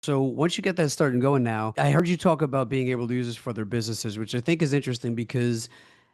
So once you get that started going now, I heard you talk about being able to use this for their businesses, which I think is interesting because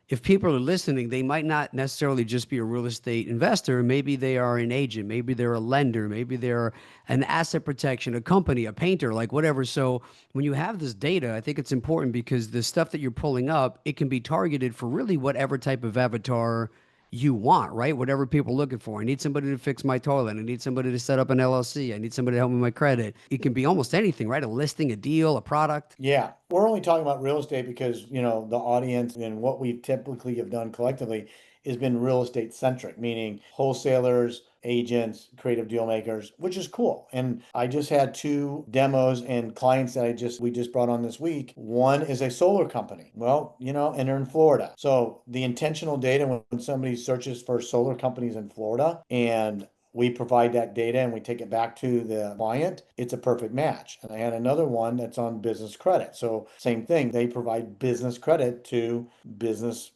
if people are listening, they might not necessarily just be a real estate investor. Maybe they are an agent, maybe they're a lender, maybe they're an asset protection, a company, a painter, like whatever. So when you have this data, I think it's important because the stuff that you're pulling up, it can be targeted for really whatever type of avatar you want, right? Whatever people are looking for. I need somebody to fix my toilet. I need somebody to set up an LLC. I need somebody to help me with my credit. It can be almost anything, right? A listing, a deal, a product. Yeah, we're only talking about real estate because, the audience and what we typically have done collectively has been real estate centric, meaning wholesalers, agents, creative deal makers, which is cool. And I just had two demos and clients that we just brought on this week. One is a solar company. Well, and they're in Florida. So the intentional data when somebody searches for solar companies in Florida and we provide that data and we take it back to the client, it's a perfect match. And I had another one that's on business credit. So same thing, they provide business credit to business,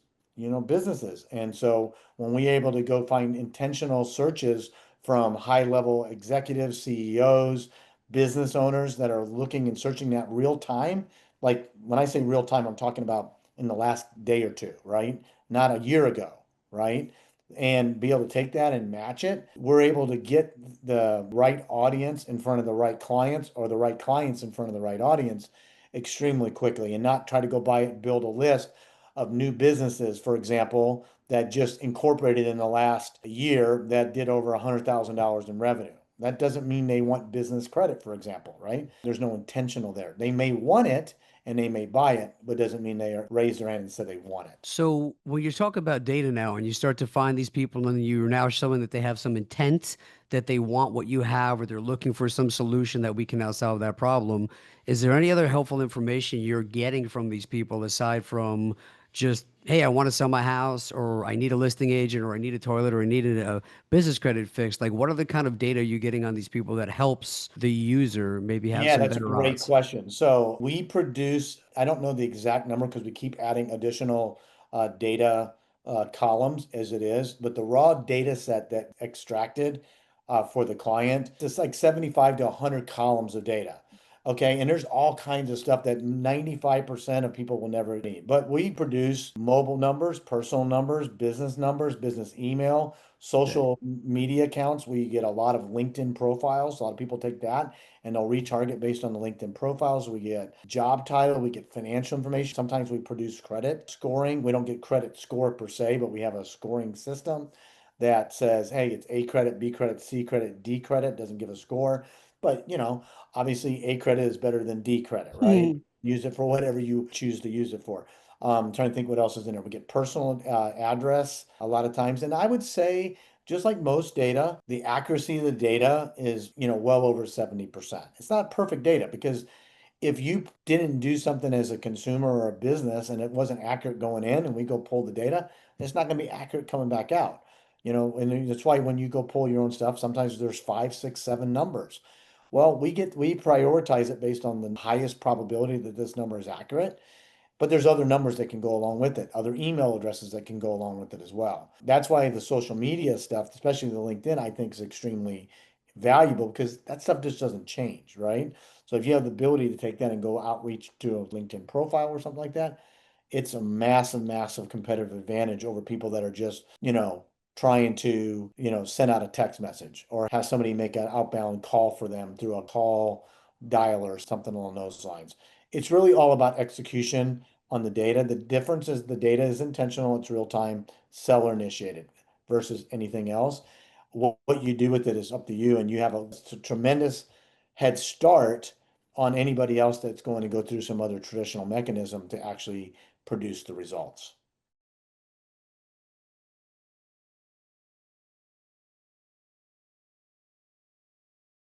businesses. And so when we able to go find intentional searches from high level executives, CEOs, business owners that are looking and searching that real time, like when I say real time, I'm talking about in the last day or two, right? Not a year ago, right? And be able to take that and match it, we're able to get the right audience in front of the right clients or the right clients in front of the right audience extremely quickly and not try to go buy it, build a list of new businesses, for example, that just incorporated in the last year that did over $100,000 in revenue. That doesn't mean they want business credit, for example, right? There's no intentional there. They may want it and they may buy it, but doesn't mean they raised their hand and said they want it. So when you talk about data now and you start to find these people and you're now showing that they have some intent that they want what you have or they're looking for some solution that we can now solve that problem, is there any other helpful information you're getting from these people aside from just, hey, I want to sell my house or I need a listing agent or I need a toilet or I need a business credit fixed? Like what are the kind of data you're getting on these people that helps the user maybe have Yeah, some that's a better great odds? question. So we produce, I don't know the exact number because we keep adding additional data columns as it is, but the raw data set that extracted for the client, it's like 75 to 100 columns of data. Okay, and there's all kinds of stuff that 95% of people will never need. But we produce mobile numbers, personal numbers, business email, Okay. social media accounts. We get a lot of LinkedIn profiles. A lot of people take that and they'll retarget based on the LinkedIn profiles. We get job title, we get financial information. Sometimes we produce credit scoring. We don't get credit score per se, but we have a scoring system that says, hey, it's A credit, B credit, C credit, D credit, doesn't give a score. But, obviously A credit is better than D credit, right? Use it for whatever you choose to use it for. Trying to think what else is in there. We get personal address a lot of times. And I would say just like most data, the accuracy of the data is, well over 70%. It's not perfect data because if you didn't do something as a consumer or a business and it wasn't accurate going in and we go pull the data, it's not going to be accurate coming back out. And that's why when you go pull your own stuff, sometimes there's five, six, seven numbers. Well, we prioritize it based on the highest probability that this number is accurate. But there's other numbers that can go along with it, other email addresses that can go along with it as well. That's why the social media stuff, especially the LinkedIn, I think is extremely valuable because that stuff just doesn't change, right? So if you have the ability to take that and go outreach to a LinkedIn profile or something like that, it's a massive, massive competitive advantage over people that are just, trying to, send out a text message or have somebody make an outbound call for them through a call dialer or something along those lines. It's really all about execution on the data. The difference is the data is intentional, it's real time, seller initiated versus anything else. What you do with it is up to you, and you have a tremendous head start on anybody else that's going to go through some other traditional mechanism to actually produce the results.